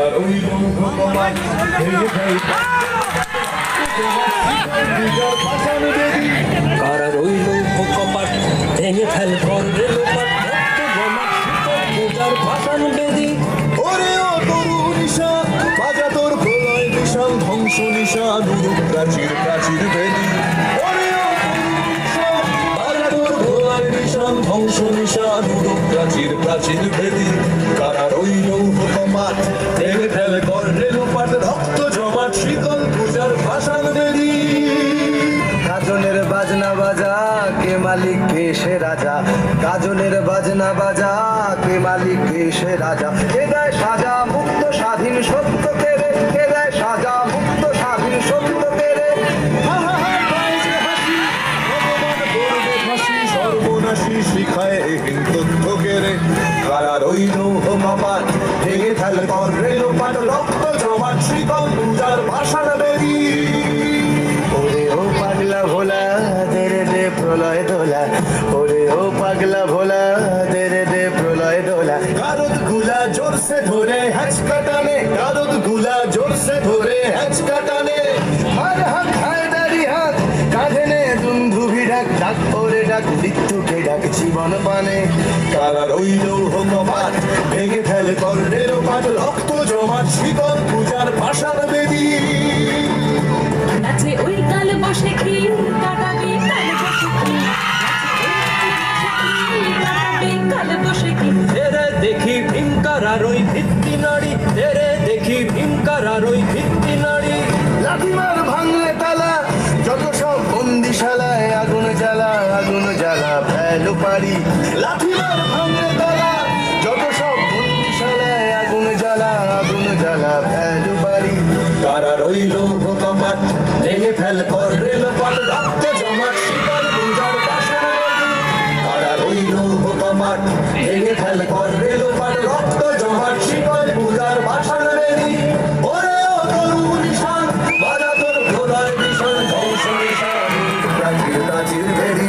কারা রইল ভগবান ভেঙে ফেল কারা রইল কপাট ভেঙে ফেল কর রে লোপাট পূজার ভাষণ বেদি ওরে ও তরু নিশান বাজা তোর প্রলয় নিশান ধ্বংস নিশান উড়ুক প্রাচীর প্রাচীর ভেদি ওরে ও তরু নিশান বাজা তোর প্রলয় নিশান ধ্বংস নিশান উড়ুক প্রাচীর প্রাচীর ভেদি কারা রইল কপাট ভেঙে ফেল কর রে লোপাট রক্ত জমাট শীতল পূজার ভাষণ বেদি গাজনের বাজনা বাজা কে মালিক কে সে রাজা গাজনের বাজনা বাজা কে মালিক কে সে রাজা কে দেয় সাজা মুক্ত স্বাধীন সত্য কে রে কে দেয় সাজা মুক্ত স্বাধীন সত্য কে রে সর্বনাশী শিখায় হিন্দুত্ব কেড়ে কারা রইল কপাট ভেঙে ফেল কর রে লোপাট রক্ত জমাট শীতল পূজার ভাষণ বেদি ওরে ও পাগলা ভোলা দেরে দে প্রলয় দোলা ওরে ও পাগলা ভোলা দেরে দে প্রলয় দোলা গারদ গুলা জোর সে ধরে হ্যাচ কাটানে গারদ গুলা জোর সে ধরে হ্যাচ কাটানে হার হাত হায়দারি হাত কাঁধে নে দুন্ধুভি ডাক ডাক ওরে ডাক মৃত্যুকে ডাক জীবন পানে কারা রইল কপাট ভেঙে ফেল কর রে লোপাট রক্ত জমাট শীতল পূজার ভাষণ বেদি নাচে ওই কাল বসে কি কাটাবে কাল বসে কি তেরে দেখি ভীমকারার ওই ভিত্তি নাড়ি তেরে দেখি ভীমকারার ওই ভিত্তি নাড়ি লাঠিমার ভাঙলে তালা যত সব বন্দিশালায় আগুন জ্বালা ফেলো পারি লাঠিমার ভাঙলে তালা যত সব বন্দিশালায় আগুন জ্বালা ফেলো পারি কারা রইল কপাট ভেঙে ফেল কর রে লোপাট রক্ত জমাট শীতল পূজার ভাষণ বেদি কারা রইল কপাট ভেঙে ফেল কর রে লোপাট রক্ত জমাট শীতল পূজার ভাষণ বেদি ওরে ও তরু নিশান বাজা তোর প্রলয় নিশান ধ্বংস নিশান প্রাচীর প্রাচীর ভেদি